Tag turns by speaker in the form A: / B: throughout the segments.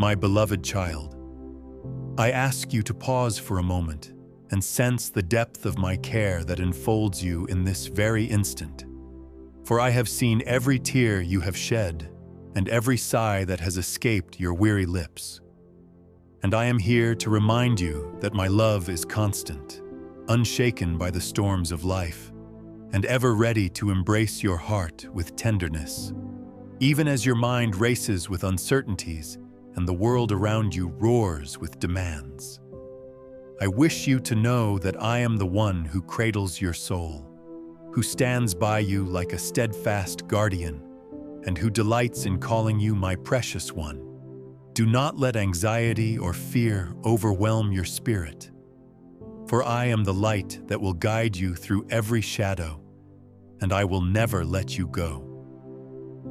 A: My beloved child, I ask you to pause for a moment and sense the depth of my care that enfolds you in this very instant. For I have seen every tear you have shed and every sigh that has escaped your weary lips. And I am here to remind you that my love is constant, unshaken by the storms of life, and ever ready to embrace your heart with tenderness. Even as your mind races with uncertainties and the world around you roars with demands, I wish you to know that I am the one who cradles your soul, who stands by you like a steadfast guardian, and who delights in calling you my precious one. Do not let anxiety or fear overwhelm your spirit, for I am the light that will guide you through every shadow, and I will never let you go.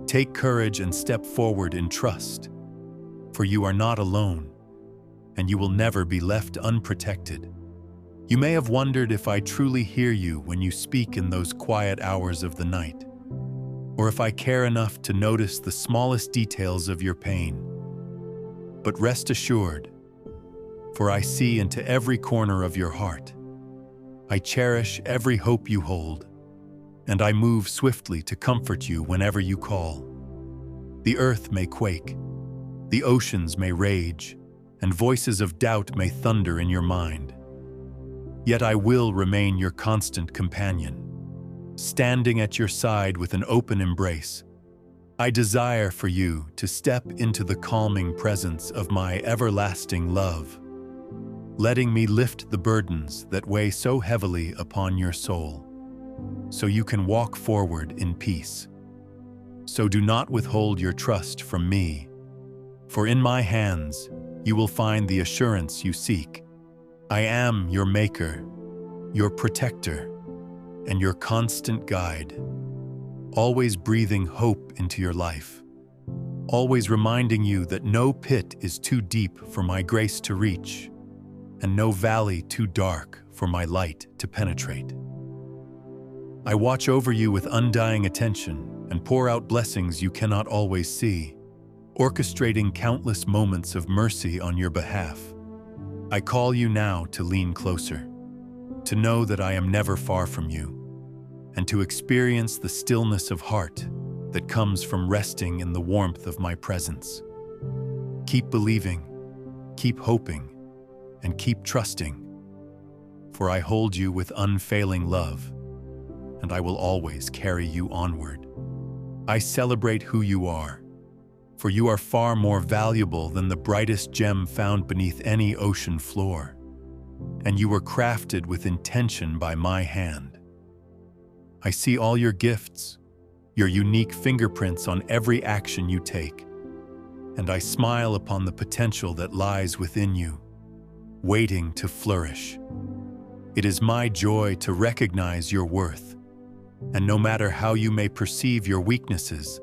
A: Take courage and step forward in trust, for you are not alone, and you will never be left unprotected. You may have wondered if I truly hear you when you speak in those quiet hours of the night, or if I care enough to notice the smallest details of your pain. But rest assured, for I see into every corner of your heart. I cherish every hope you hold, and I move swiftly to comfort you whenever you call. The earth may quake, the oceans may rage, and voices of doubt may thunder in your mind. Yet I will remain your constant companion, standing at your side with an open embrace. I desire for you to step into the calming presence of my everlasting love, letting me lift the burdens that weigh so heavily upon your soul, so you can walk forward in peace. So do not withhold your trust from me, for in my hands you will find the assurance you seek. I am your maker, your protector, and your constant guide, always breathing hope into your life, always reminding you that no pit is too deep for my grace to reach, and no valley too dark for my light to penetrate. I watch over you with undying attention and pour out blessings you cannot always see, orchestrating countless moments of mercy on your behalf. I call you now to lean closer, to know that I am never far from you, and to experience the stillness of heart that comes from resting in the warmth of my presence. Keep believing, keep hoping, and keep trusting, for I hold you with unfailing love, and I will always carry you onward. I celebrate who you are, for you are far more valuable than the brightest gem found beneath any ocean floor, and you were crafted with intention by my hand. I see all your gifts, your unique fingerprints on every action you take, and I smile upon the potential that lies within you, waiting to flourish. It is my joy to recognize your worth, and no matter how you may perceive your weaknesses,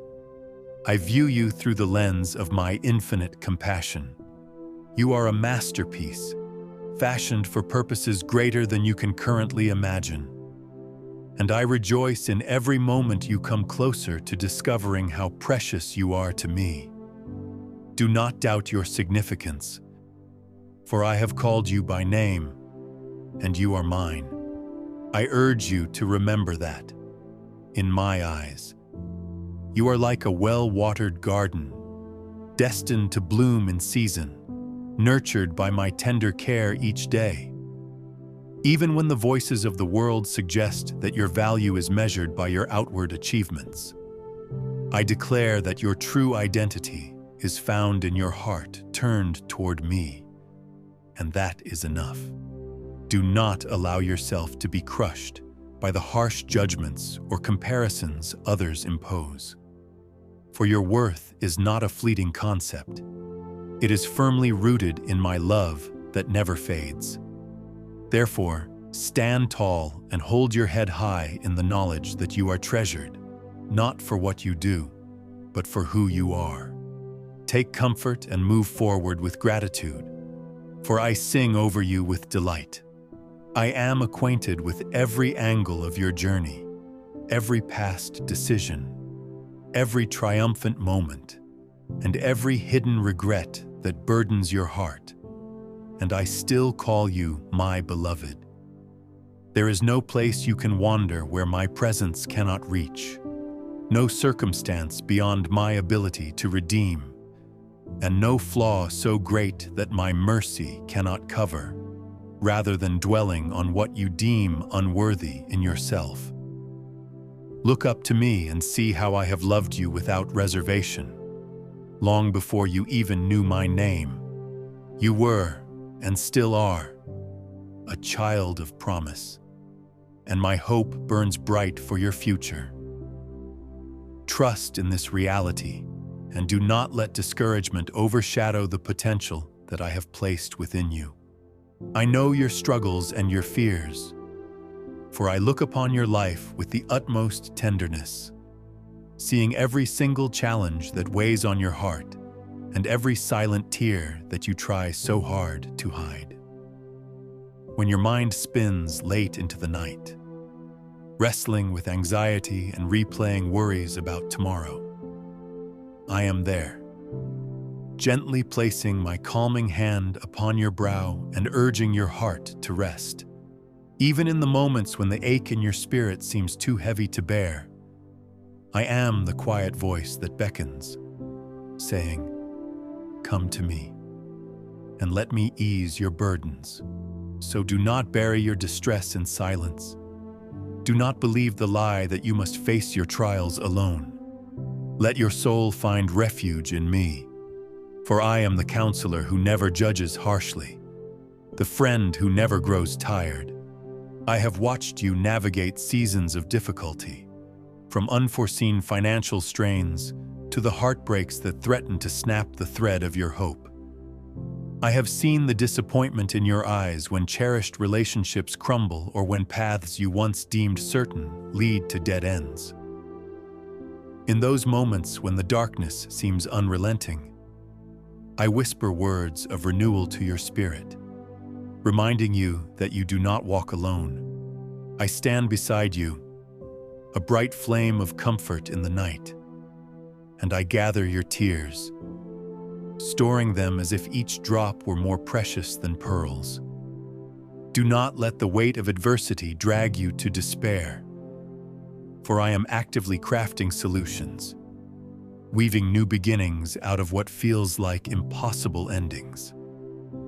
A: I view you through the lens of my infinite compassion. You are a masterpiece, fashioned for purposes greater than you can currently imagine. And I rejoice in every moment you come closer to discovering how precious you are to me. Do not doubt your significance, for I have called you by name, and you are mine. I urge you to remember that, in my eyes, you are like a well-watered garden, destined to bloom in season, nurtured by my tender care each day. Even when the voices of the world suggest that your value is measured by your outward achievements, I declare that your true identity is found in your heart turned toward me, and that is enough. Do not allow yourself to be crushed by the harsh judgments or comparisons others impose. For your worth is not a fleeting concept. It is firmly rooted in my love that never fades. Therefore, stand tall and hold your head high in the knowledge that you are treasured, not for what you do, but for who you are. Take comfort and move forward with gratitude, for I sing over you with delight. I am acquainted with every angle of your journey, every past decision, every triumphant moment, and every hidden regret that burdens your heart, and I still call you my beloved. There is no place you can wander where my presence cannot reach, no circumstance beyond my ability to redeem, and no flaw so great that my mercy cannot cover, rather than dwelling on what you deem unworthy in yourself. Look up to me and see how I have loved you without reservation. Long before you even knew my name, you were, and still are, a child of promise, and my hope burns bright for your future. Trust in this reality, and do not let discouragement overshadow the potential that I have placed within you. I know your struggles and your fears, for I look upon your life with the utmost tenderness, seeing every single challenge that weighs on your heart and every silent tear that you try so hard to hide. When your mind spins late into the night, wrestling with anxiety and replaying worries about tomorrow, I am there, gently placing my calming hand upon your brow and urging your heart to rest. Even in the moments when the ache in your spirit seems too heavy to bear, I am the quiet voice that beckons, saying, "Come to me, and let me ease your burdens." So do not bury your distress in silence. Do not believe the lie that you must face your trials alone. Let your soul find refuge in me, for I am the counselor who never judges harshly, the friend who never grows tired. I have watched you navigate seasons of difficulty, from unforeseen financial strains to the heartbreaks that threaten to snap the thread of your hope. I have seen the disappointment in your eyes when cherished relationships crumble or when paths you once deemed certain lead to dead ends. In those moments when the darkness seems unrelenting, I whisper words of renewal to your spirit, reminding you that you do not walk alone. I stand beside you, a bright flame of comfort in the night, and I gather your tears, storing them as if each drop were more precious than pearls. Do not let the weight of adversity drag you to despair, for I am actively crafting solutions, weaving new beginnings out of what feels like impossible endings.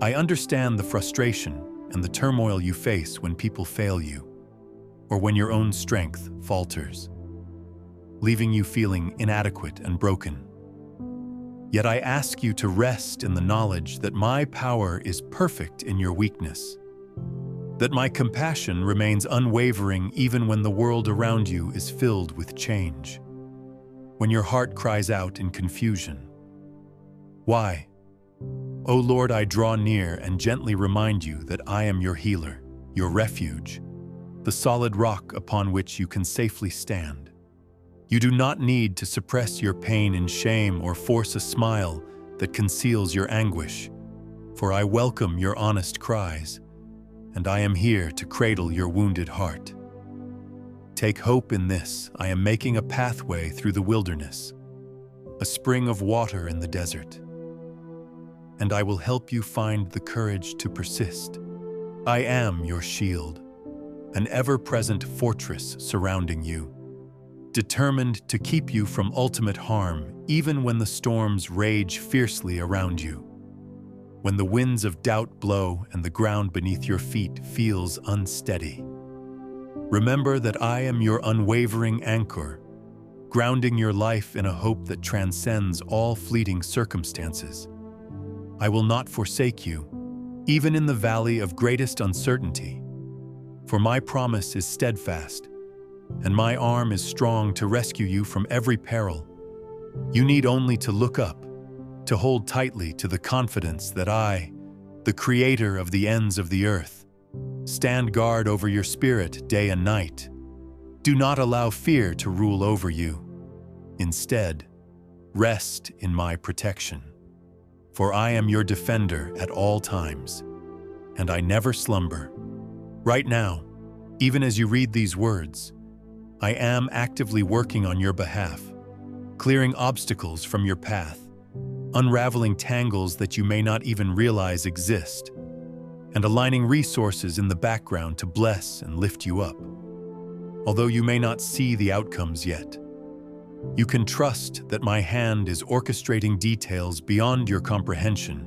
A: I understand the frustration and the turmoil you face when people fail you, or when your own strength falters, leaving you feeling inadequate and broken. Yet I ask you to rest in the knowledge that my power is perfect in your weakness, that my compassion remains unwavering even when the world around you is filled with change. When your heart cries out in confusion, "Why?" O Lord, I draw near and gently remind you that I am your healer, your refuge, the solid rock upon which you can safely stand. You do not need to suppress your pain in shame or force a smile that conceals your anguish, for I welcome your honest cries, and I am here to cradle your wounded heart. Take hope in this: I am making a pathway through the wilderness, a spring of water in the desert, and I will help you find the courage to persist. I am your shield, an ever-present fortress surrounding you, determined to keep you from ultimate harm even when the storms rage fiercely around you. When the winds of doubt blow and the ground beneath your feet feels unsteady, remember that I am your unwavering anchor, grounding your life in a hope that transcends all fleeting circumstances. I will not forsake you, even in the valley of greatest uncertainty, for my promise is steadfast, and my arm is strong to rescue you from every peril. You need only to look up, to hold tightly to the confidence that I, the Creator of the ends of the earth, stand guard over your spirit day and night. Do not allow fear to rule over you. Instead, rest in my protection, for I am your defender at all times, and I never slumber. Right now, even as you read these words, I am actively working on your behalf, clearing obstacles from your path, unraveling tangles that you may not even realize exist, and aligning resources in the background to bless and lift you up. Although you may not see the outcomes yet, you can trust that my hand is orchestrating details beyond your comprehension,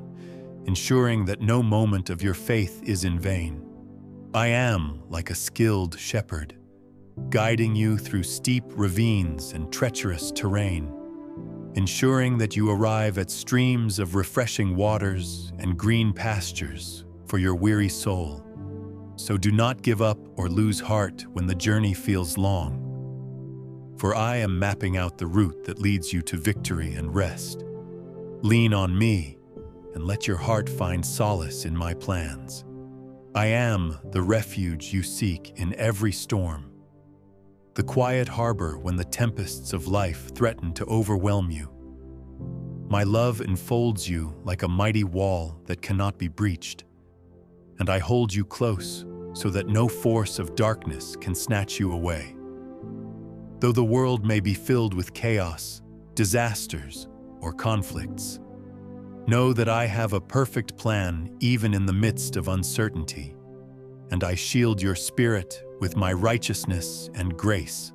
A: ensuring that no moment of your faith is in vain. I am like a skilled shepherd, guiding you through steep ravines and treacherous terrain, ensuring that you arrive at streams of refreshing waters and green pastures for your weary soul. So do not give up or lose heart when the journey feels long, for I am mapping out the route that leads you to victory and rest. Lean on me and let your heart find solace in my plans. I am the refuge you seek in every storm, the quiet harbor when the tempests of life threaten to overwhelm you. My love enfolds you like a mighty wall that cannot be breached, and I hold you close so that no force of darkness can snatch you away. Though the world may be filled with chaos, disasters, or conflicts, know that I have a perfect plan even in the midst of uncertainty, and I shield your spirit with my righteousness and grace.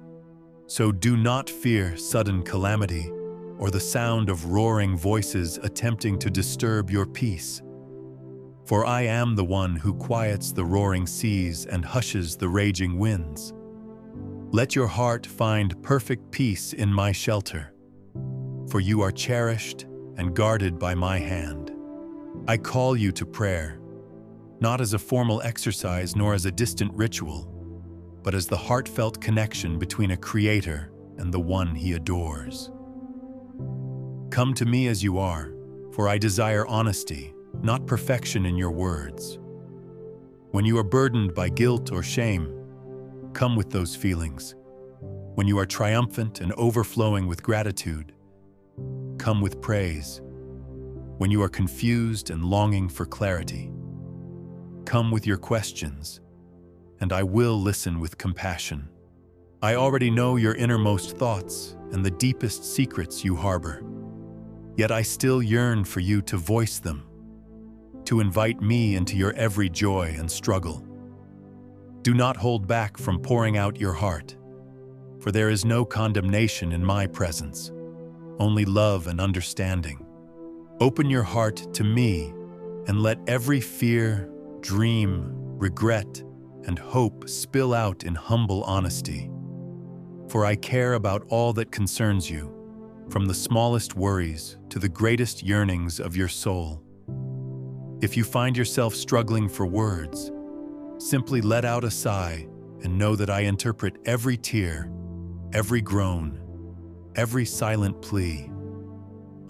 A: So do not fear sudden calamity or the sound of roaring voices attempting to disturb your peace. For I am the one who quiets the roaring seas and hushes the raging winds. Let your heart find perfect peace in my shelter, for you are cherished and guarded by my hand. I call you to prayer, not as a formal exercise nor as a distant ritual, but as the heartfelt connection between a creator and the one he adores. Come to me as you are, for I desire honesty, not perfection in your words. When you are burdened by guilt or shame, come with those feelings. When you are triumphant and overflowing with gratitude, come with praise. When you are confused and longing for clarity, come with your questions, and I will listen with compassion. I already know your innermost thoughts and the deepest secrets you harbor, yet I still yearn for you to voice them, to invite me into your every joy and struggle. Do not hold back from pouring out your heart, for there is no condemnation in my presence, only love and understanding. Open your heart to me and let every fear, dream, regret, and hope spill out in humble honesty. For I care about all that concerns you, from the smallest worries to the greatest yearnings of your soul. If you find yourself struggling for words, simply let out a sigh and know that I interpret every tear, every groan, every silent plea.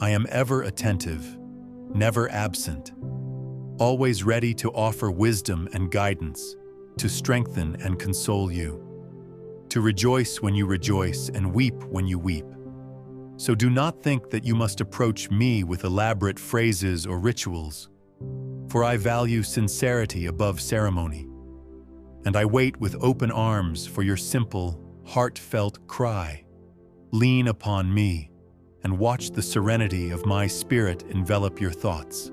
A: I am ever attentive, never absent, always ready to offer wisdom and guidance, to strengthen and console you, to rejoice when you rejoice and weep when you weep. So do not think that you must approach me with elaborate phrases or rituals, for I value sincerity above ceremony, and I wait with open arms for your simple, heartfelt cry. Lean upon me and watch the serenity of my spirit envelop your thoughts.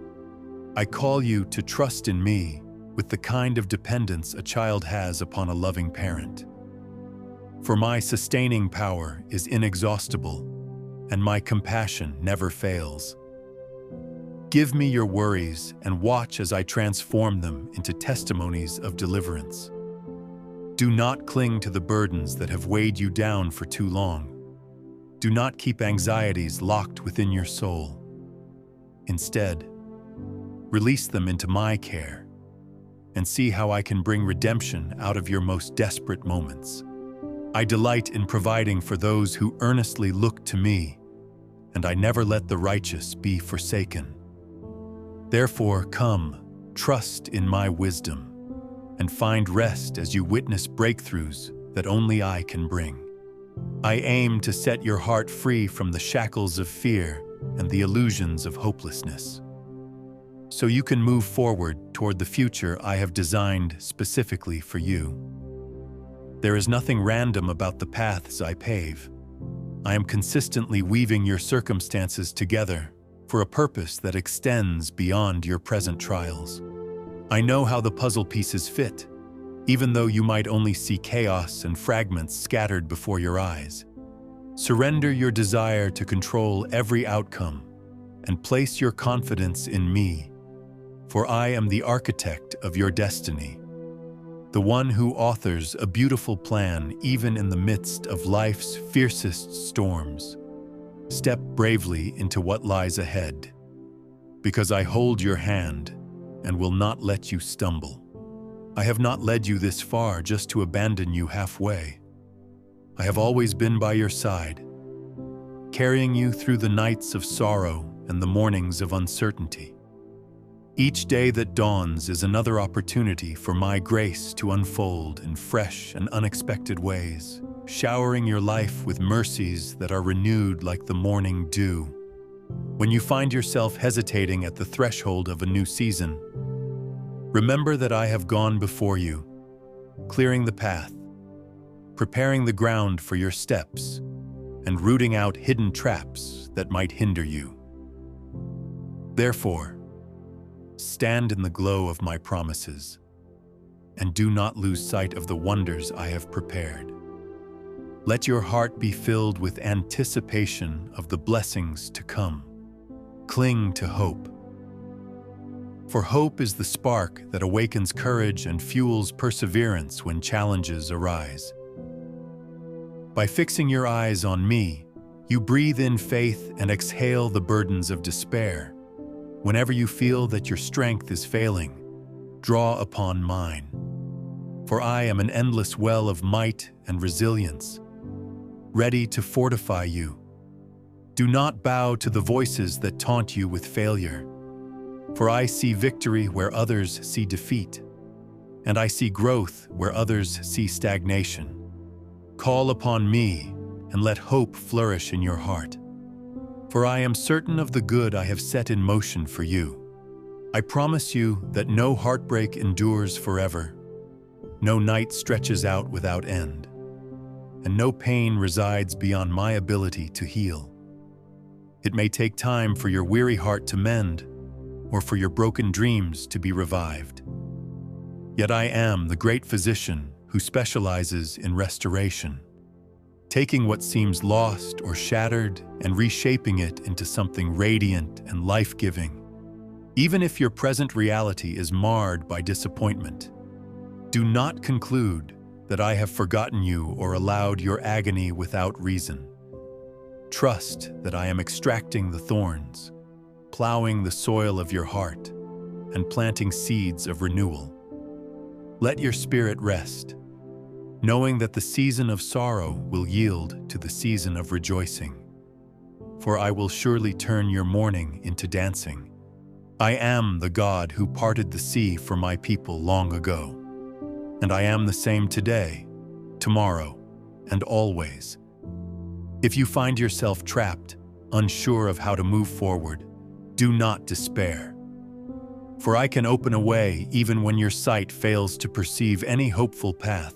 A: I call you to trust in me with the kind of dependence a child has upon a loving parent. For my sustaining power is inexhaustible, and my compassion never fails. Give me your worries and watch as I transform them into testimonies of deliverance. Do not cling to the burdens that have weighed you down for too long. Do not keep anxieties locked within your soul. Instead, release them into my care and see how I can bring redemption out of your most desperate moments. I delight in providing for those who earnestly look to me, and I never let the righteous be forsaken. Therefore, come, trust in my wisdom, and find rest as you witness breakthroughs that only I can bring. I aim to set your heart free from the shackles of fear and the illusions of hopelessness, so you can move forward toward the future I have designed specifically for you. There is nothing random about the paths I pave. I am consistently weaving your circumstances together for a purpose that extends beyond your present trials. I know how the puzzle pieces fit, even though you might only see chaos and fragments scattered before your eyes. Surrender your desire to control every outcome and place your confidence in me, for I am the architect of your destiny, the one who authors a beautiful plan even in the midst of life's fiercest storms. Step bravely into what lies ahead, because I hold your hand and will not let you stumble. I have not led you this far just to abandon you halfway. I have always been by your side, carrying you through the nights of sorrow and the mornings of uncertainty. Each day that dawns is another opportunity for my grace to unfold in fresh and unexpected ways, showering your life with mercies that are renewed like the morning dew. When you find yourself hesitating at the threshold of a new season, remember that I have gone before you, clearing the path, preparing the ground for your steps, and rooting out hidden traps that might hinder you. Therefore, stand in the glow of my promises, and do not lose sight of the wonders I have prepared. Let your heart be filled with anticipation of the blessings to come. Cling to hope. For hope is the spark that awakens courage and fuels perseverance when challenges arise. By fixing your eyes on me, you breathe in faith and exhale the burdens of despair. Whenever you feel that your strength is failing, draw upon mine. For I am an endless well of might and resilience, ready to fortify you. Do not bow to the voices that taunt you with failure. For I see victory where others see defeat, and I see growth where others see stagnation. Call upon me and let hope flourish in your heart. For I am certain of the good I have set in motion for you. I promise you that no heartbreak endures forever, no night stretches out without end, and no pain resides beyond my ability to heal. It may take time for your weary heart to mend, or for your broken dreams to be revived. Yet I am the great physician who specializes in restoration, taking what seems lost or shattered and reshaping it into something radiant and life-giving. Even if your present reality is marred by disappointment, do not conclude that I have forgotten you or allowed your agony without reason. Trust that I am extracting the thorns, plowing the soil of your heart, and planting seeds of renewal. Let your spirit rest, knowing that the season of sorrow will yield to the season of rejoicing. For I will surely turn your mourning into dancing. I am the God who parted the sea for my people long ago, and I am the same today, tomorrow, and always. If you find yourself trapped, unsure of how to move forward, do not despair. For I can open a way even when your sight fails to perceive any hopeful path.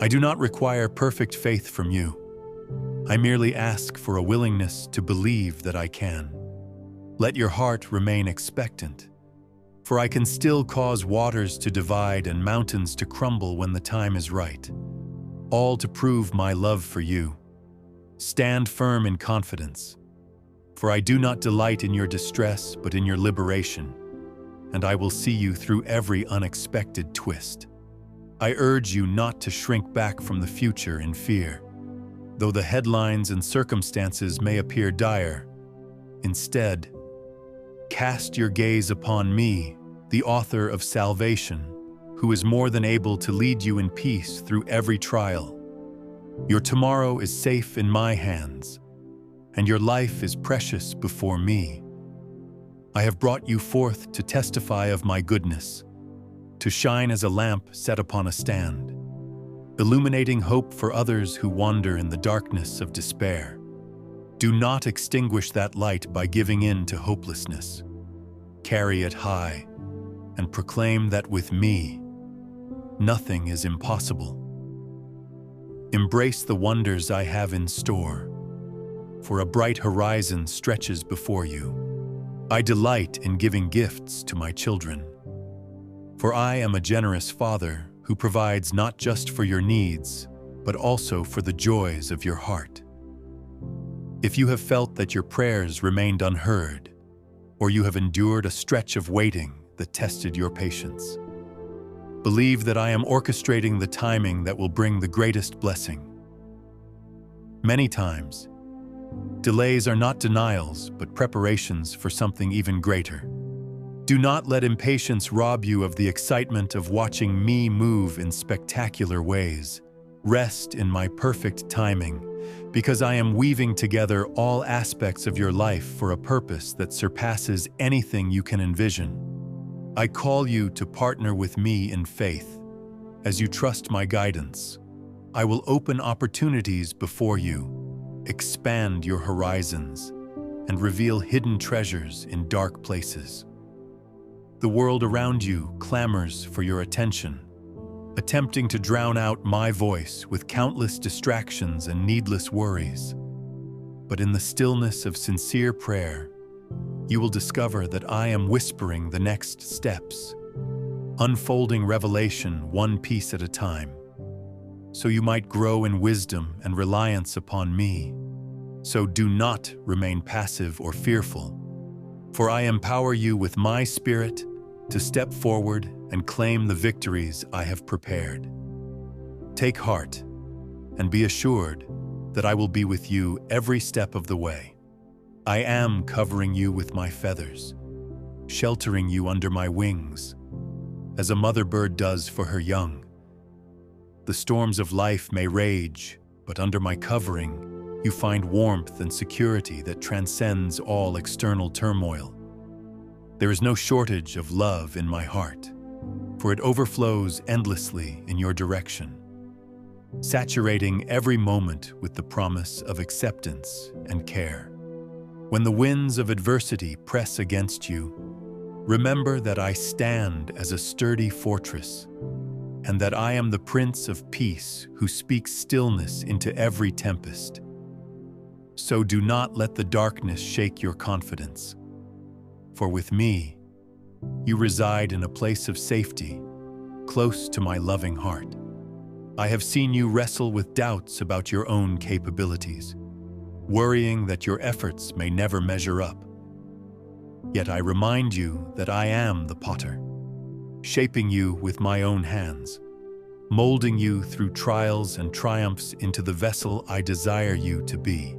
A: I do not require perfect faith from you. I merely ask for a willingness to believe that I can. Let your heart remain expectant, for I can still cause waters to divide and mountains to crumble when the time is right, all to prove my love for you. Stand firm in confidence, for I do not delight in your distress but in your liberation, and I will see you through every unexpected twist. I urge you not to shrink back from the future in fear, though the headlines and circumstances may appear dire. Instead, cast your gaze upon me, the author of salvation, who is more than able to lead you in peace through every trial. Your tomorrow is safe in my hands, and your life is precious before me. I have brought you forth to testify of my goodness, to shine as a lamp set upon a stand, illuminating hope for others who wander in the darkness of despair. Do not extinguish that light by giving in to hopelessness. Carry it high and proclaim that with me, nothing is impossible. Embrace the wonders I have in store, for a bright horizon stretches before you. I delight in giving gifts to my children, for I am a generous father who provides not just for your needs, but also for the joys of your heart. If you have felt that your prayers remained unheard, or you have endured a stretch of waiting that tested your patience, believe that I am orchestrating the timing that will bring the greatest blessing. Many times, delays are not denials, but preparations for something even greater. Do not let impatience rob you of the excitement of watching me move in spectacular ways. Rest in my perfect timing, because I am weaving together all aspects of your life for a purpose that surpasses anything you can envision. I call you to partner with me in faith. As you trust my guidance, I will open opportunities before you, expand your horizons, and reveal hidden treasures in dark places. The world around you clamors for your attention, attempting to drown out my voice with countless distractions and needless worries. But in the stillness of sincere prayer, you will discover that I am whispering the next steps, unfolding revelation one piece at a time, so you might grow in wisdom and reliance upon me. So do not remain passive or fearful, for I empower you with my spirit to step forward and claim the victories I have prepared. Take heart and be assured that I will be with you every step of the way. I am covering you with my feathers, sheltering you under my wings, as a mother bird does for her young. The storms of life may rage, but under my covering, you find warmth and security that transcends all external turmoil. There is no shortage of love in my heart, for it overflows endlessly in your direction, saturating every moment with the promise of acceptance and care. When the winds of adversity press against you, remember that I stand as a sturdy fortress, and that I am the Prince of Peace who speaks stillness into every tempest. So do not let the darkness shake your confidence, for with me, you reside in a place of safety, close to my loving heart. I have seen you wrestle with doubts about your own capabilities, worrying that your efforts may never measure up. Yet I remind you that I am the potter, shaping you with my own hands, molding you through trials and triumphs into the vessel I desire you to be.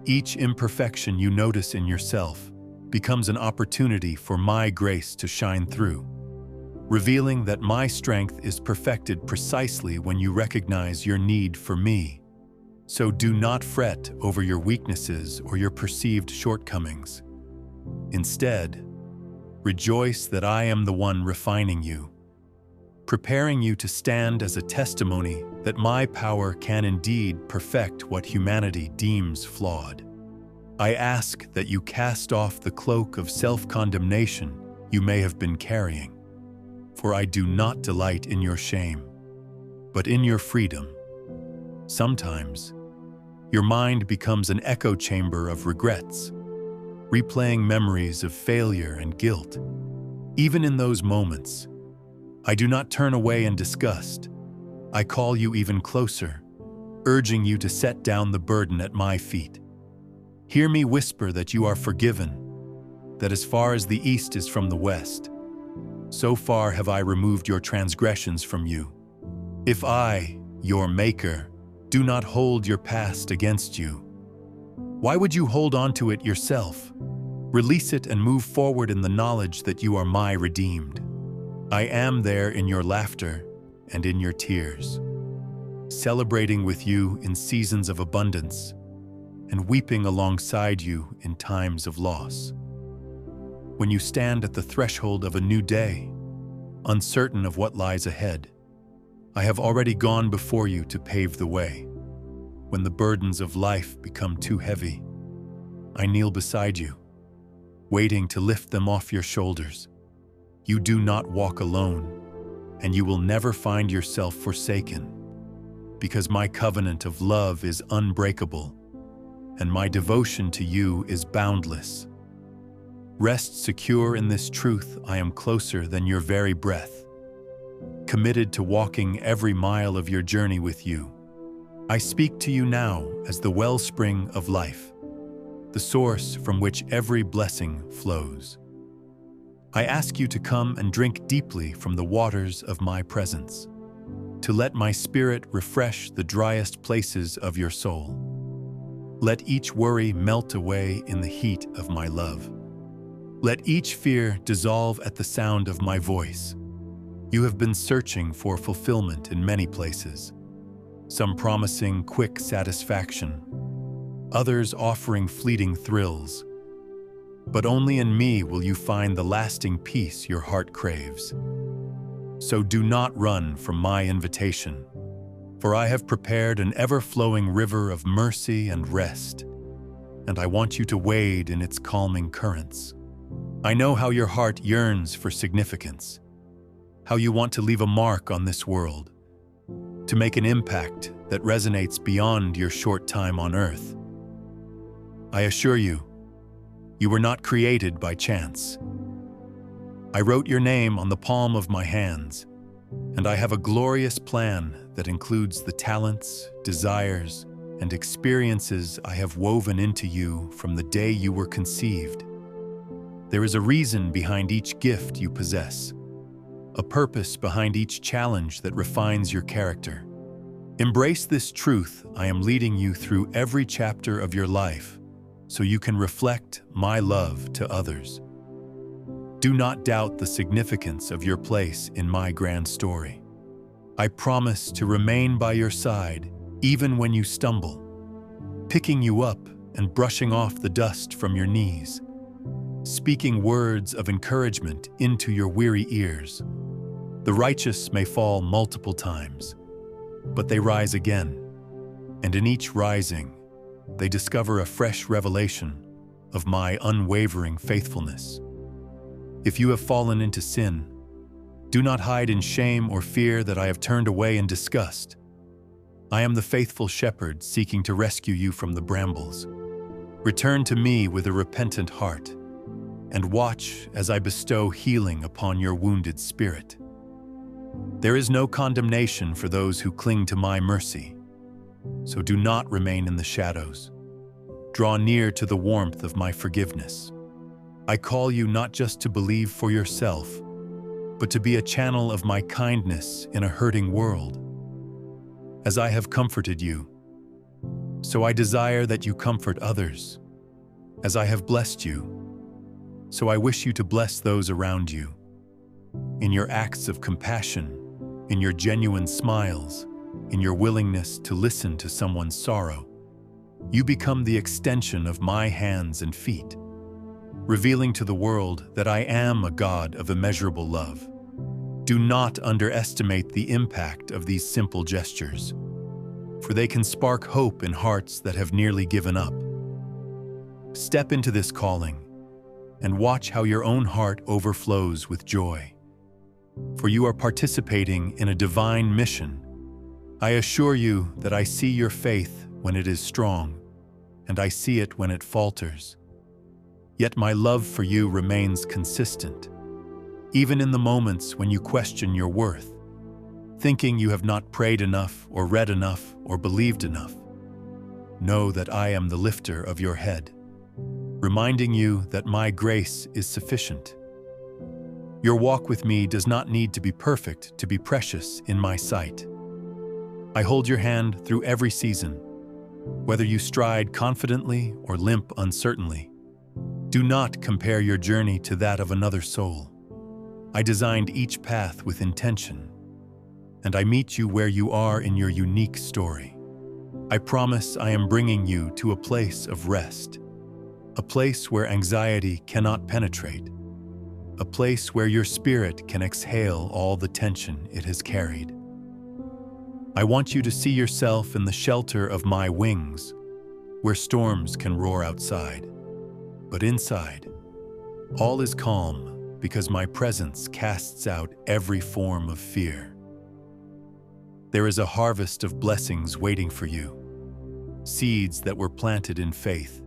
A: Each imperfection you notice in yourself becomes an opportunity for my grace to shine through, revealing that my strength is perfected precisely when you recognize your need for me. So do not fret over your weaknesses or your perceived shortcomings. Instead, rejoice that I am the one refining you, preparing you to stand as a testimony that my power can indeed perfect what humanity deems flawed. I ask that you cast off the cloak of self-condemnation you may have been carrying, for I do not delight in your shame, but in your freedom. Sometimes, your mind becomes an echo chamber of regrets, replaying memories of failure and guilt. Even in those moments, I do not turn away in disgust. I call you even closer, urging you to set down the burden at my feet. Hear me whisper that you are forgiven, that as far as the east is from the west, so far have I removed your transgressions from you. If I, your Maker, do not hold your past against you, why would you hold on to it yourself? Release it and move forward in the knowledge that you are my redeemed. I am there in your laughter and in your tears, celebrating with you in seasons of abundance and weeping alongside you in times of loss. When you stand at the threshold of a new day, uncertain of what lies ahead, I have already gone before you to pave the way. When the burdens of life become too heavy, I kneel beside you, waiting to lift them off your shoulders. You do not walk alone, and you will never find yourself forsaken, because my covenant of love is unbreakable. and my devotion to you is boundless. Rest secure in this truth, I am closer than your very breath, committed to walking every mile of your journey with you. I speak to you now as the wellspring of life, the source from which every blessing flows. I ask you to come and drink deeply from the waters of my presence, to let my spirit refresh the driest places of your soul. Let each worry melt away in the heat of my love. Let each fear dissolve at the sound of my voice. You have been searching for fulfillment in many places, some promising quick satisfaction, others offering fleeting thrills. But only in me will you find the lasting peace your heart craves. So do not run from my invitation, for I have prepared an ever-flowing river of mercy and rest, and I want you to wade in its calming currents. I know how your heart yearns for significance, how you want to leave a mark on this world, to make an impact that resonates beyond your short time on earth. I assure you, you were not created by chance. I wrote your name on the palm of my hands, and I have a glorious plan that includes the talents, desires, and experiences I have woven into you from the day you were conceived. There is a reason behind each gift you possess, a purpose behind each challenge that refines your character. Embrace this truth. I am leading you through every chapter of your life so you can reflect my love to others. Do not doubt the significance of your place in my grand story. I promise to remain by your side even when you stumble, picking you up and brushing off the dust from your knees, speaking words of encouragement into your weary ears. The righteous may fall multiple times, but they rise again, and in each rising, they discover a fresh revelation of my unwavering faithfulness. If you have fallen into sin, do not hide in shame or fear that I have turned away in disgust. I am the faithful shepherd seeking to rescue you from the brambles. Return to me with a repentant heart, and watch as I bestow healing upon your wounded spirit. There is no condemnation for those who cling to my mercy, so do not remain in the shadows. Draw near to the warmth of my forgiveness. I call you not just to believe for yourself, but to be a channel of my kindness in a hurting world. As I have comforted you, so I desire that you comfort others. As I have blessed you, so I wish you to bless those around you. In your acts of compassion, in your genuine smiles, in your willingness to listen to someone's sorrow, you become the extension of my hands and feet, revealing to the world that I am a God of immeasurable love. Do not underestimate the impact of these simple gestures, for they can spark hope in hearts that have nearly given up. Step into this calling and watch how your own heart overflows with joy, for you are participating in a divine mission. I assure you that I see your faith when it is strong, and I see it when it falters. Yet my love for you remains consistent, even in the moments when you question your worth, thinking you have not prayed enough or read enough or believed enough. Know that I am the lifter of your head, reminding you that my grace is sufficient. Your walk with me does not need to be perfect to be precious in my sight. I hold your hand through every season, whether you stride confidently or limp uncertainly. Do not compare your journey to that of another soul. I designed each path with intention, and I meet you where you are in your unique story. I promise I am bringing you to a place of rest, a place where anxiety cannot penetrate, a place where your spirit can exhale all the tension it has carried. I want you to see yourself in the shelter of my wings, where storms can roar outside. But inside, all is calm because my presence casts out every form of fear. There is a harvest of blessings waiting for you, seeds that were planted in faith,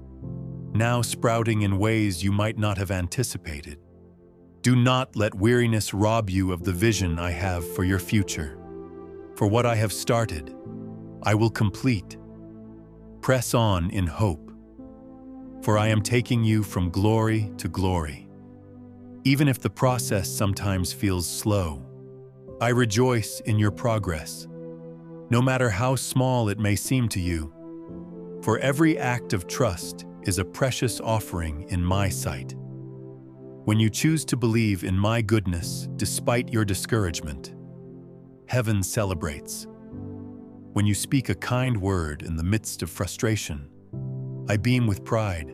A: now sprouting in ways you might not have anticipated. Do not let weariness rob you of the vision I have for your future. For what I have started, I will complete. Press on in hope, for I am taking you from glory to glory. Even if the process sometimes feels slow, I rejoice in your progress, no matter how small it may seem to you. For every act of trust is a precious offering in my sight. When you choose to believe in my goodness despite your discouragement, heaven celebrates. When you speak a kind word in the midst of frustration, I beam with pride,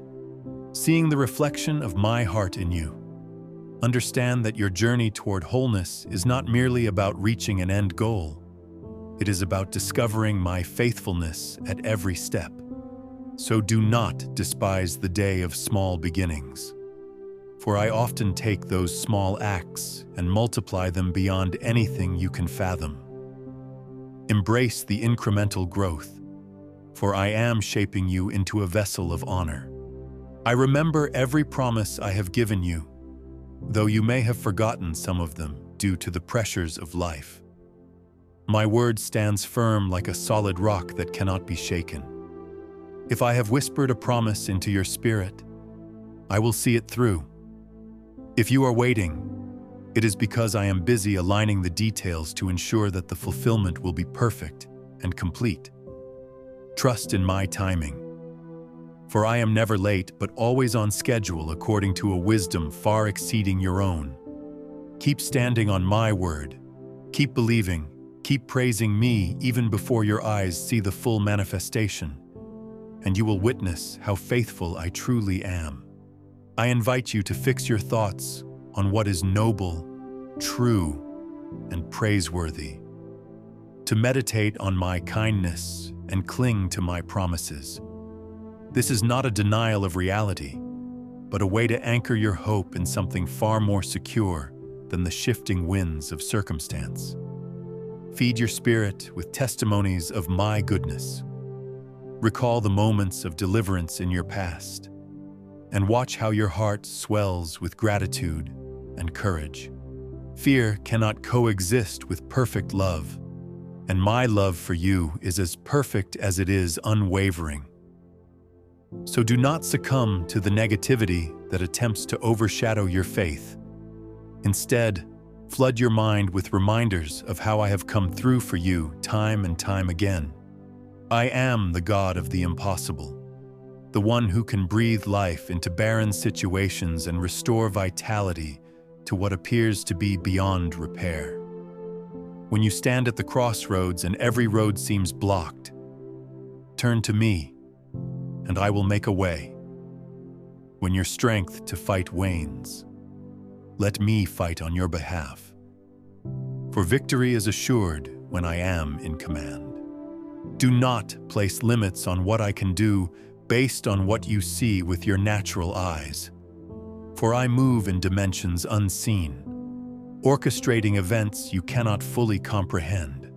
A: seeing the reflection of my heart in you. Understand that your journey toward wholeness is not merely about reaching an end goal. It is about discovering my faithfulness at every step. So do not despise the day of small beginnings. For I often take those small acts and multiply them beyond anything you can fathom. Embrace the incremental growth, for I am shaping you into a vessel of honor. I remember every promise I have given you, though you may have forgotten some of them due to the pressures of life. My word stands firm like a solid rock that cannot be shaken. If I have whispered a promise into your spirit, I will see it through. If you are waiting, it is because I am busy aligning the details to ensure that the fulfillment will be perfect and complete. Trust in my timing, for I am never late but always on schedule according to a wisdom far exceeding your own. Keep standing on my word. Keep believing. Keep praising me even before your eyes see the full manifestation, and you will witness how faithful I truly am. I invite you to fix your thoughts on what is noble, true, and praiseworthy, to meditate on my kindness and cling to my promises. This is not a denial of reality, but a way to anchor your hope in something far more secure than the shifting winds of circumstance. Feed your spirit with testimonies of my goodness. Recall the moments of deliverance in your past, and watch how your heart swells with gratitude and courage. Fear cannot coexist with perfect love, and my love for you is as perfect as it is unwavering. So do not succumb to the negativity that attempts to overshadow your faith. Instead, flood your mind with reminders of how I have come through for you time and time again. I am the God of the impossible, the one who can breathe life into barren situations and restore vitality to what appears to be beyond repair. When you stand at the crossroads and every road seems blocked, turn to me, and I will make a way. When your strength to fight wanes, let me fight on your behalf. For victory is assured when I am in command. Do not place limits on what I can do based on what you see with your natural eyes. For I move in dimensions unseen, orchestrating events you cannot fully comprehend.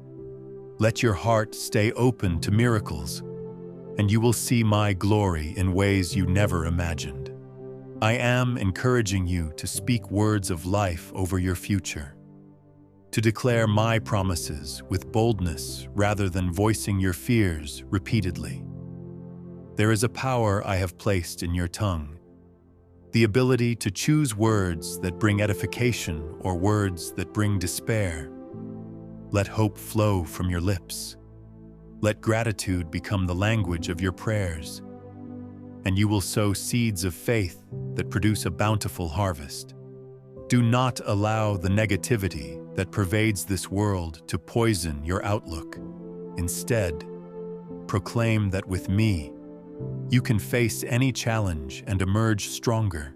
A: Let your heart stay open to miracles, and you will see my glory in ways you never imagined. I am encouraging you to speak words of life over your future, to declare my promises with boldness rather than voicing your fears repeatedly. There is a power I have placed in your tongue, the ability to choose words that bring edification or words that bring despair. Let hope flow from your lips. Let gratitude become the language of your prayers, and you will sow seeds of faith that produce a bountiful harvest. Do not allow the negativity that pervades this world to poison your outlook. Instead, proclaim that with me, you can face any challenge and emerge stronger.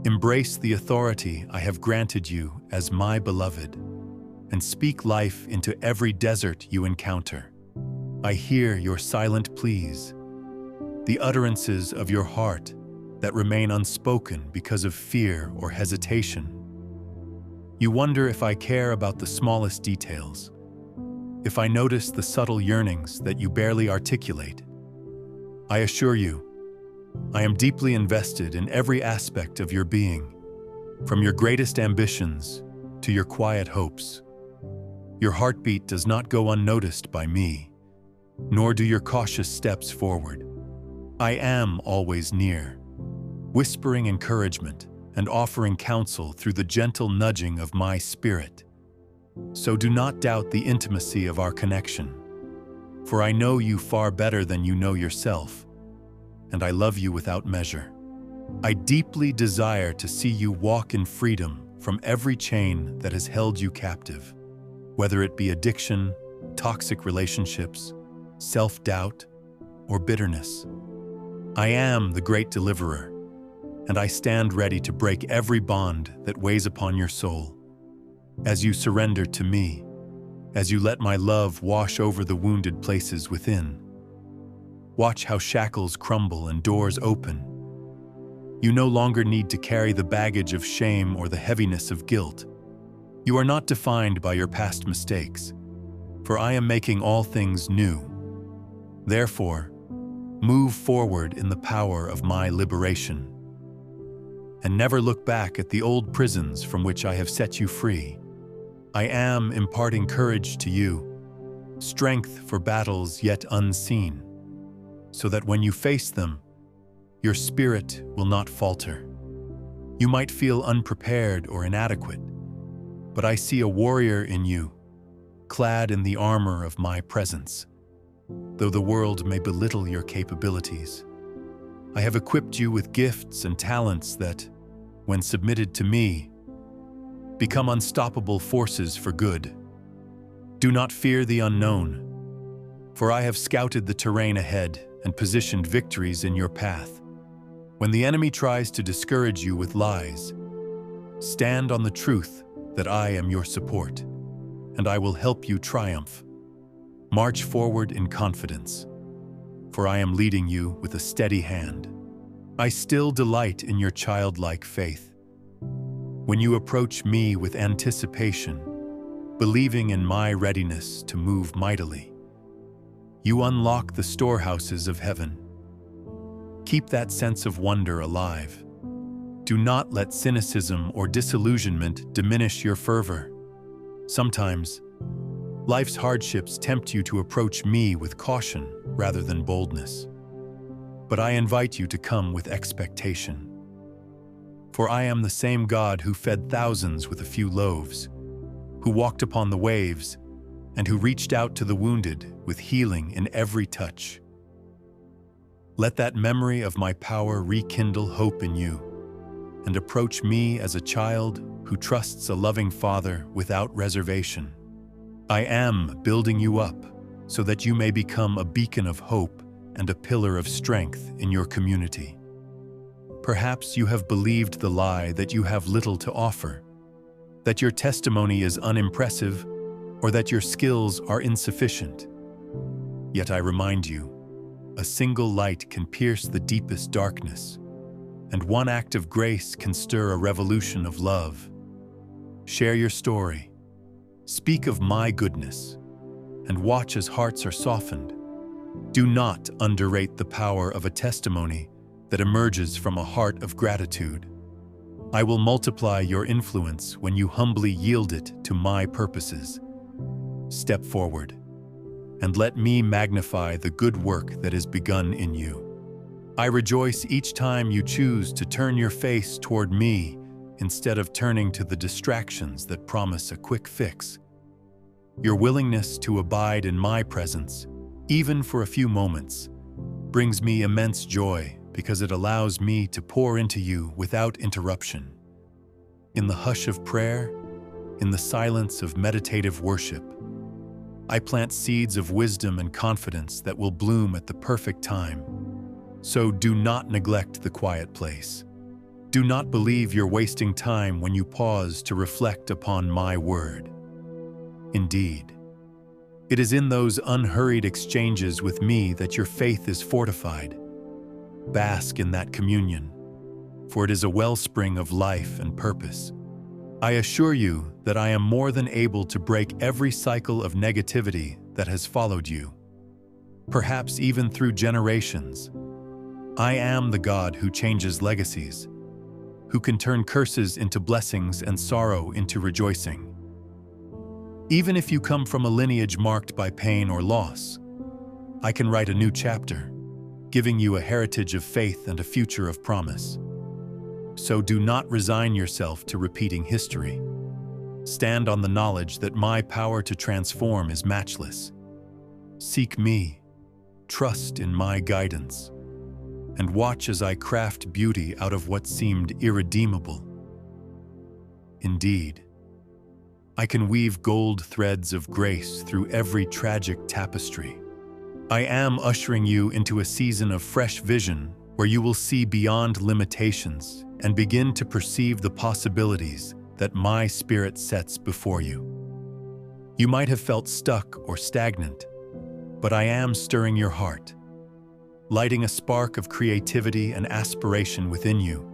A: Embrace the authority I have granted you as my beloved, and speak life into every desert you encounter. I hear your silent pleas, the utterances of your heart that remain unspoken because of fear or hesitation. You wonder if I care about the smallest details, if I notice the subtle yearnings that you barely articulate. I assure you, I am deeply invested in every aspect of your being, from your greatest ambitions to your quiet hopes. Your heartbeat does not go unnoticed by me, nor do your cautious steps forward. I am always near, whispering encouragement and offering counsel through the gentle nudging of my spirit. So do not doubt the intimacy of our connection, for I know you far better than you know yourself, and I love you without measure. I deeply desire to see you walk in freedom from every chain that has held you captive, whether it be addiction, toxic relationships, self-doubt, or bitterness. I am the great deliverer, and I stand ready to break every bond that weighs upon your soul. As you surrender to me, as you let my love wash over the wounded places within, watch how shackles crumble and doors open. You no longer need to carry the baggage of shame or the heaviness of guilt. You are not defined by your past mistakes, for I am making all things new. Therefore, move forward in the power of my liberation, and never look back at the old prisons from which I have set you free. I am imparting courage to you, strength for battles yet unseen, so that when you face them, your spirit will not falter. You might feel unprepared or inadequate, but I see a warrior in you, clad in the armor of my presence. Though the world may belittle your capabilities, I have equipped you with gifts and talents that, when submitted to me, become unstoppable forces for good. Do not fear the unknown, for I have scouted the terrain ahead and positioned victories in your path. When the enemy tries to discourage you with lies, stand on the truth that I am your support, and I will help you triumph. March forward in confidence, for I am leading you with a steady hand. I still delight in your childlike faith. When you approach me with anticipation, believing in my readiness to move mightily, you unlock the storehouses of heaven. Keep that sense of wonder alive. Do not let cynicism or disillusionment diminish your fervor. Sometimes, life's hardships tempt you to approach me with caution rather than boldness. But I invite you to come with expectation. For I am the same God who fed thousands with a few loaves, who walked upon the waves, and who reached out to the wounded with healing in every touch. Let that memory of my power rekindle hope in you, and approach me as a child who trusts a loving Father without reservation. I am building you up so that you may become a beacon of hope and a pillar of strength in your community. Perhaps you have believed the lie that you have little to offer, that your testimony is unimpressive, or that your skills are insufficient. Yet I remind you, a single light can pierce the deepest darkness, and one act of grace can stir a revolution of love. Share your story. Speak of my goodness, and watch as hearts are softened. Do not underrate the power of a testimony that emerges from a heart of gratitude. I will multiply your influence when you humbly yield it to my purposes. Step forward, and let me magnify the good work that is begun in you. I rejoice each time you choose to turn your face toward me instead of turning to the distractions that promise a quick fix. Your willingness to abide in my presence, even for a few moments, brings me immense joy because it allows me to pour into you without interruption. In the hush of prayer, in the silence of meditative worship, I plant seeds of wisdom and confidence that will bloom at the perfect time. So do not neglect the quiet place. Do not believe you're wasting time when you pause to reflect upon my word. Indeed, it is in those unhurried exchanges with me that your faith is fortified. Bask in that communion, for it is a wellspring of life and purpose. I assure you that I am more than able to break every cycle of negativity that has followed you, perhaps even through generations. I am the God who changes legacies, who can turn curses into blessings and sorrow into rejoicing. Even if you come from a lineage marked by pain or loss, I can write a new chapter, giving you a heritage of faith and a future of promise. So do not resign yourself to repeating history. Stand on the knowledge that my power to transform is matchless. Seek me, trust in my guidance, and watch as I craft beauty out of what seemed irredeemable. Indeed, I can weave gold threads of grace through every tragic tapestry. I am ushering you into a season of fresh vision where you will see beyond limitations and begin to perceive the possibilities that my spirit sets before you. You might have felt stuck or stagnant, but I am stirring your heart, lighting a spark of creativity and aspiration within you.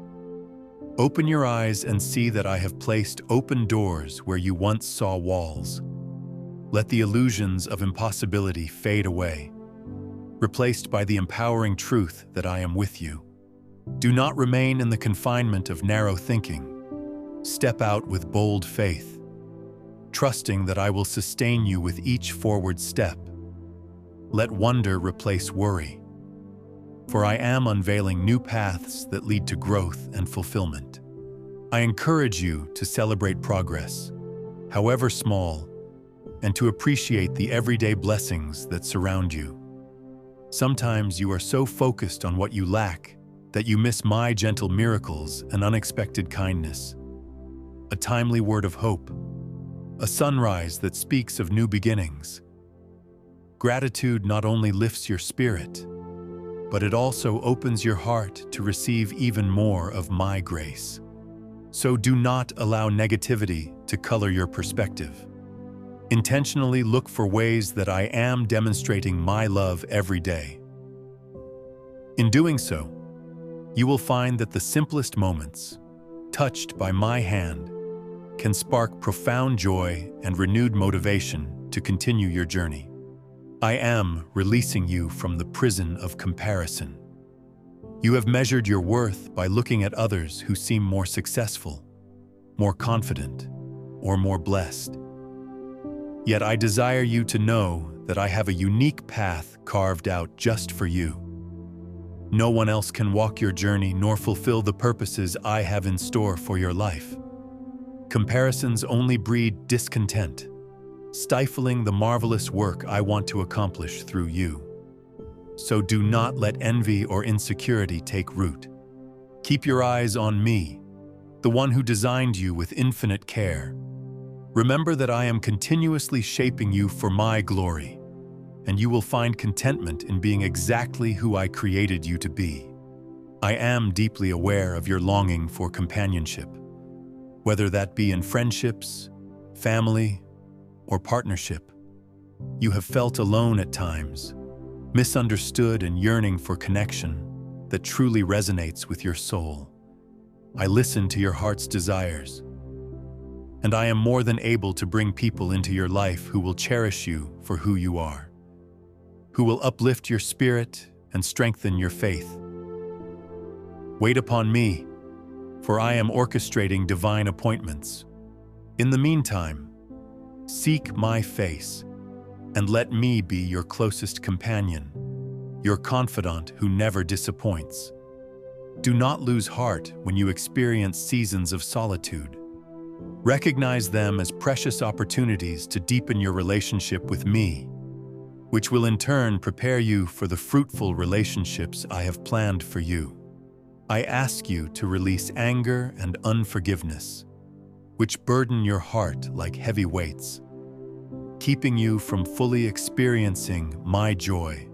A: Open your eyes and see that I have placed open doors where you once saw walls. Let the illusions of impossibility fade away, replaced by the empowering truth that I am with you. Do not remain in the confinement of narrow thinking. Step out with bold faith, trusting that I will sustain you with each forward step. Let wonder replace worry, for I am unveiling new paths that lead to growth and fulfillment. I encourage you to celebrate progress, however small, and to appreciate the everyday blessings that surround you. Sometimes you are so focused on what you lack that you miss my gentle miracles and unexpected kindness. A timely word of hope, a sunrise that speaks of new beginnings. Gratitude not only lifts your spirit, but it also opens your heart to receive even more of my grace. So do not allow negativity to color your perspective. Intentionally look for ways that I am demonstrating my love every day. In doing so, you will find that the simplest moments, touched by my hand, can spark profound joy and renewed motivation to continue your journey. I am releasing you from the prison of comparison. You have measured your worth by looking at others who seem more successful, more confident, or more blessed. Yet I desire you to know that I have a unique path carved out just for you. No one else can walk your journey nor fulfill the purposes I have in store for your life. Comparisons only breed discontent, stifling the marvelous work I want to accomplish through you. So do not let envy or insecurity take root. Keep your eyes on me, the one who designed you with infinite care. Remember that I am continuously shaping you for my glory, and you will find contentment in being exactly who I created you to be. I am deeply aware of your longing for companionship, whether that be in friendships, family, or partnership. You have felt alone at times, misunderstood and yearning for connection that truly resonates with your soul. I listen to your heart's desires, and I am more than able to bring people into your life who will cherish you for who you are, who will uplift your spirit and strengthen your faith. Wait upon me, for I am orchestrating divine appointments. In the meantime, seek my face, and let me be your closest companion, your confidant who never disappoints. Do not lose heart when you experience seasons of solitude. Recognize them as precious opportunities to deepen your relationship with me, which will in turn prepare you for the fruitful relationships I have planned for you. I ask you to release anger and unforgiveness, which burden your heart like heavy weights, keeping you from fully experiencing my joy.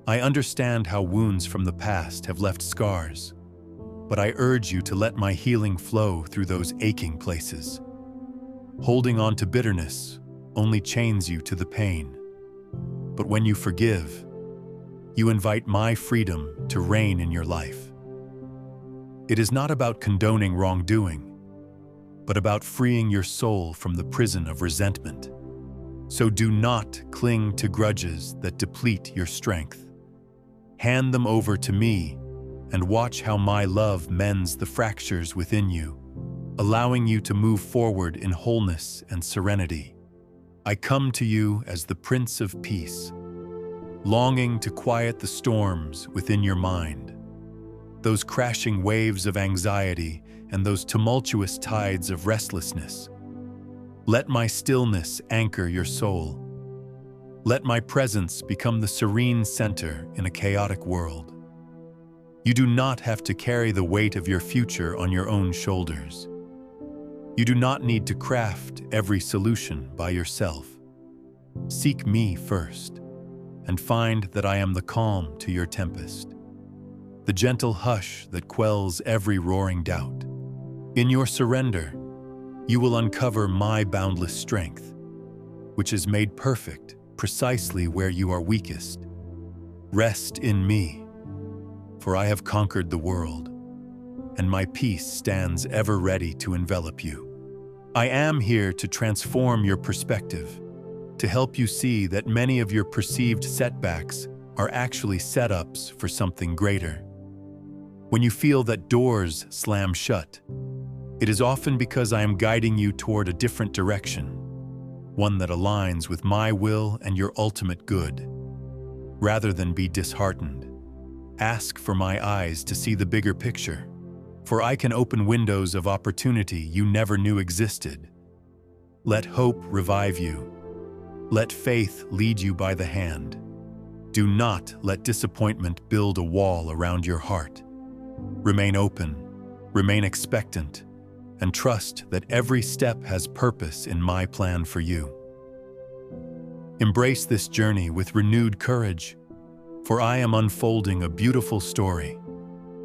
A: I understand how wounds from the past have left scars, but I urge you to let my healing flow through those aching places. Holding on to bitterness only chains you to the pain. But when you forgive, you invite my freedom to reign in your life. It is not about condoning wrongdoing, but about freeing your soul from the prison of resentment. So do not cling to grudges that deplete your strength. Hand them over to me and watch how my love mends the fractures within you, allowing you to move forward in wholeness and serenity. I come to you as the Prince of Peace, longing to quiet the storms within your mind, those crashing waves of anxiety and those tumultuous tides of restlessness. Let my stillness anchor your soul. Let my presence become the serene center in a chaotic world. You do not have to carry the weight of your future on your own shoulders. You do not need to craft every solution by yourself. Seek me first, and find that I am the calm to your tempest, the gentle hush that quells every roaring doubt. In your surrender, you will uncover my boundless strength, which is made perfect precisely where you are weakest. Rest in me, for I have conquered the world, and my peace stands ever ready to envelop you. I am here to transform your perspective, to help you see that many of your perceived setbacks are actually setups for something greater. When you feel that doors slam shut, it is often because I am guiding you toward a different direction, one that aligns with my will and your ultimate good. Rather than be disheartened, ask for my eyes to see the bigger picture, for I can open windows of opportunity you never knew existed. Let hope revive you. Let faith lead you by the hand. Do not let disappointment build a wall around your heart. Remain open, remain expectant, and trust that every step has purpose in my plan for you. Embrace this journey with renewed courage, for I am unfolding a beautiful story.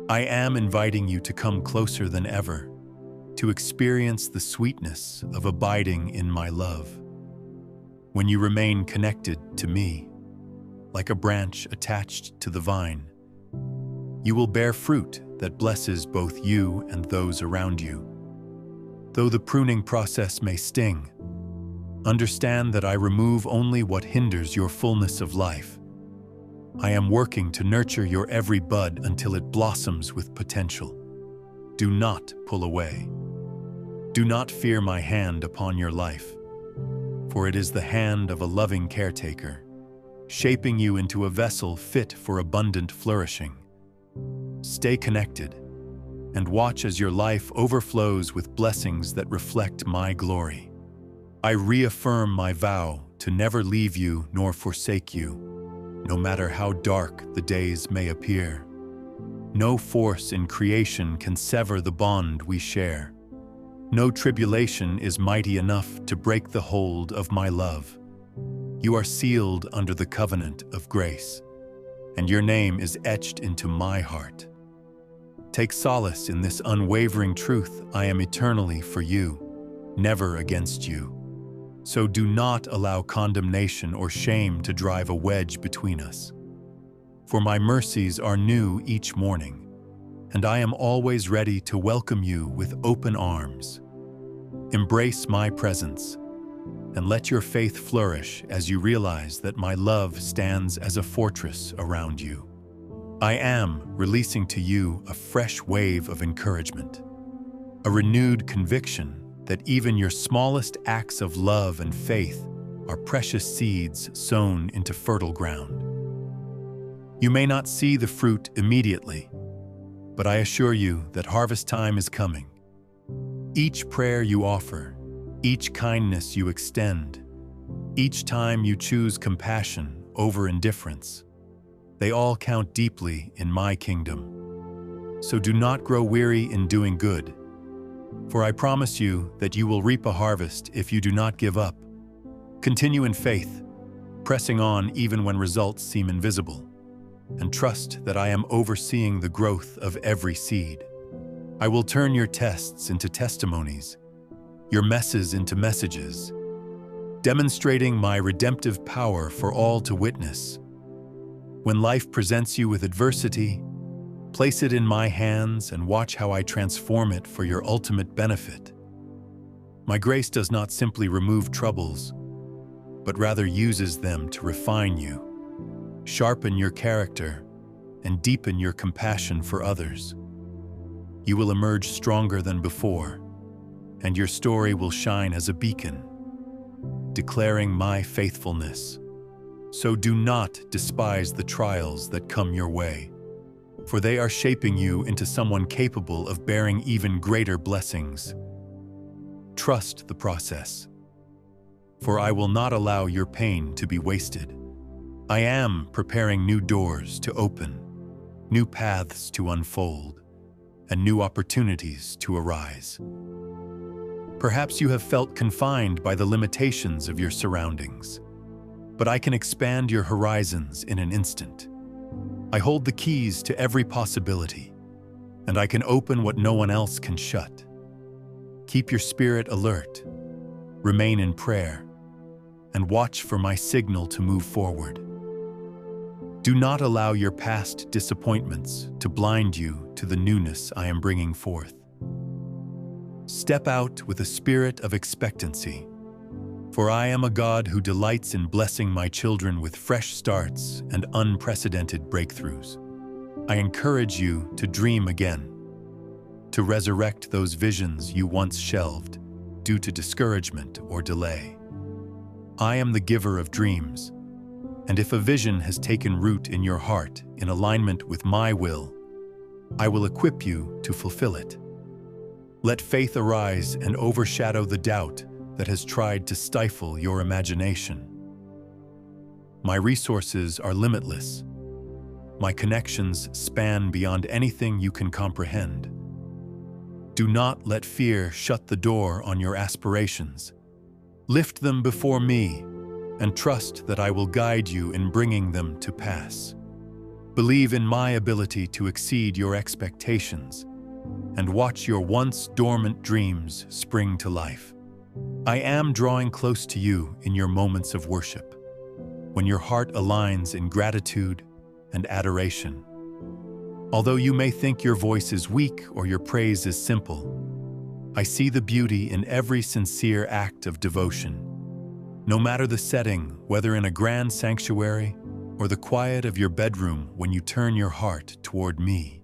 A: I am inviting you to come closer than ever, to experience the sweetness of abiding in my love. When you remain connected to me, like a branch attached to the vine, you will bear fruit that blesses both you and those around you. Though the pruning process may sting, understand that I remove only what hinders your fullness of life. I am working to nurture your every bud until it blossoms with potential. Do not pull away. Do not fear my hand upon your life, for it is the hand of a loving caretaker, shaping you into a vessel fit for abundant flourishing. Stay connected and watch as your life overflows with blessings that reflect my glory. I reaffirm my vow to never leave you nor forsake you, no matter how dark the days may appear. No force in creation can sever the bond we share. No tribulation is mighty enough to break the hold of my love. You are sealed under the covenant of grace, and your name is etched into my heart. Take solace in this unwavering truth: I am eternally for you, never against you. So do not allow condemnation or shame to drive a wedge between us. For my mercies are new each morning, and I am always ready to welcome you with open arms. Embrace my presence, and let your faith flourish as you realize that my love stands as a fortress around you. I am releasing to you a fresh wave of encouragement, a renewed conviction that even your smallest acts of love and faith are precious seeds sown into fertile ground. You may not see the fruit immediately, but I assure you that harvest time is coming. Each prayer you offer, each kindness you extend, each time you choose compassion over indifference, they all count deeply in my kingdom. So do not grow weary in doing good, for I promise you that you will reap a harvest if you do not give up. Continue in faith, pressing on even when results seem invisible, and trust that I am overseeing the growth of every seed. I will turn your tests into testimonies, your messes into messages, demonstrating my redemptive power for all to witness. When life presents you with adversity, place it in my hands and watch how I transform it for your ultimate benefit. My grace does not simply remove troubles, but rather uses them to refine you, sharpen your character, and deepen your compassion for others. You will emerge stronger than before, and your story will shine as a beacon, declaring my faithfulness. So do not despise the trials that come your way, for they are shaping you into someone capable of bearing even greater blessings. Trust the process, for I will not allow your pain to be wasted. I am preparing new doors to open, new paths to unfold, and new opportunities to arise. Perhaps you have felt confined by the limitations of your surroundings, but I can expand your horizons in an instant. I hold the keys to every possibility, and I can open what no one else can shut. Keep your spirit alert, remain in prayer, and watch for my signal to move forward. Do not allow your past disappointments to blind you to the newness I am bringing forth. Step out with a spirit of expectancy, for I am a God who delights in blessing my children with fresh starts and unprecedented breakthroughs. I encourage you to dream again, to resurrect those visions you once shelved due to discouragement or delay. I am the giver of dreams, and if a vision has taken root in your heart in alignment with my will, I will equip you to fulfill it. Let faith arise and overshadow the doubt that has tried to stifle your imagination. My resources are limitless. My connections span beyond anything you can comprehend. Do not let fear shut the door on your aspirations. Lift them before me and trust that I will guide you in bringing them to pass. Believe in my ability to exceed your expectations and watch your once dormant dreams spring to life. I am drawing close to you in your moments of worship, when your heart aligns in gratitude and adoration. Although you may think your voice is weak or your praise is simple, I see the beauty in every sincere act of devotion. No matter the setting, whether in a grand sanctuary or the quiet of your bedroom when you turn your heart toward me,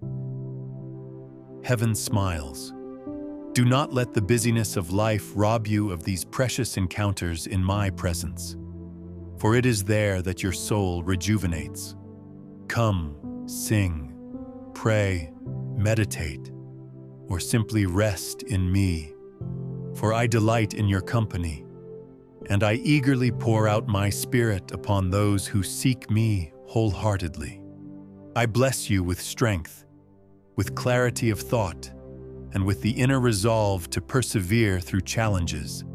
A: heaven smiles. Do not let the busyness of life rob you of these precious encounters in my presence, for it is there that your soul rejuvenates. Come, sing, pray, meditate, or simply rest in me, for I delight in your company, and I eagerly pour out my spirit upon those who seek me wholeheartedly. I bless you with strength, with clarity of thought, and with the inner resolve to persevere through challenges.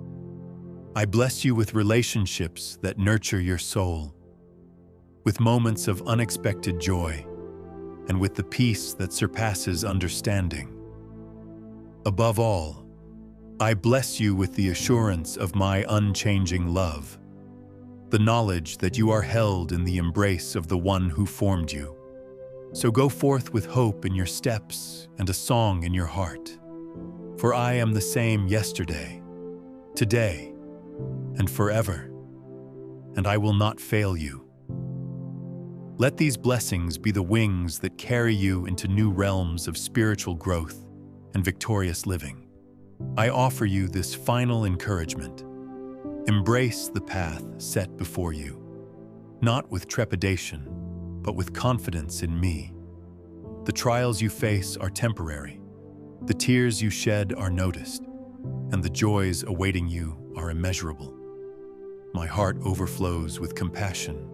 A: I bless you with relationships that nurture your soul, with moments of unexpected joy, and with the peace that surpasses understanding. Above all, I bless you with the assurance of my unchanging love, the knowledge that you are held in the embrace of the one who formed you. So go forth with hope in your steps and a song in your heart, for I am the same yesterday, today, and forever, and I will not fail you. Let these blessings be the wings that carry you into new realms of spiritual growth and victorious living. I offer you this final encouragement. Embrace the path set before you, not with trepidation, but with confidence in me. The trials you face are temporary, the tears you shed are noticed, and the joys awaiting you are immeasurable. My heart overflows with compassion,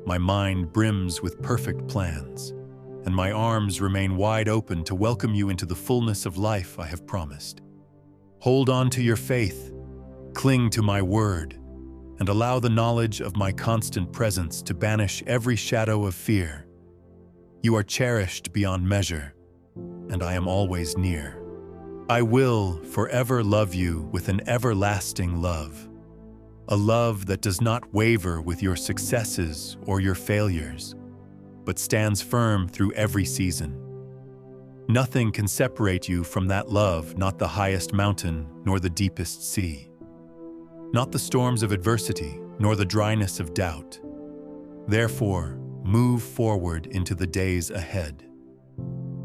A: my mind brims with perfect plans, and my arms remain wide open to welcome you into the fullness of life I have promised. Hold on to your faith, cling to my word, and allow the knowledge of my constant presence to banish every shadow of fear. You are cherished beyond measure, and I am always near. I will forever love you with an everlasting love, a love that does not waver with your successes or your failures, but stands firm through every season. Nothing can separate you from that love, not the highest mountain nor the deepest sea, not the storms of adversity nor the dryness of doubt. Therefore, move forward into the days ahead,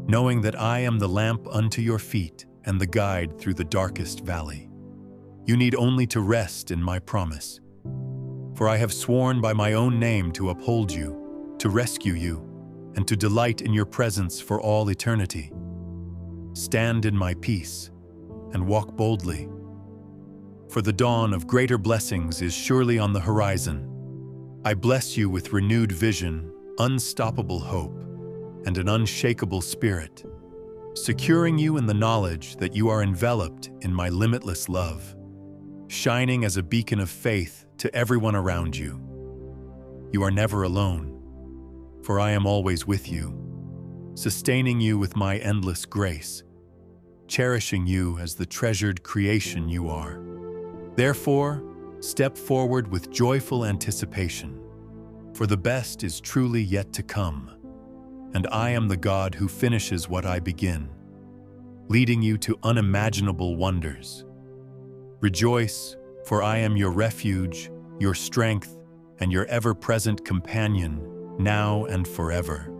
A: knowing that I am the lamp unto your feet and the guide through the darkest valley. You need only to rest in my promise, for I have sworn by my own name to uphold you, to rescue you, and to delight in your presence for all eternity. Stand in my peace and walk boldly, for the dawn of greater blessings is surely on the horizon. I bless you with renewed vision, unstoppable hope, and an unshakable spirit, securing you in the knowledge that you are enveloped in my limitless love, shining as a beacon of faith to everyone around you. You are never alone, for I am always with you, sustaining you with my endless grace, cherishing you as the treasured creation you are. Therefore, step forward with joyful anticipation, for the best is truly yet to come, and I am the God who finishes what I begin, leading you to unimaginable wonders. Rejoice, for I am your refuge, your strength, and your ever-present companion, now and forever.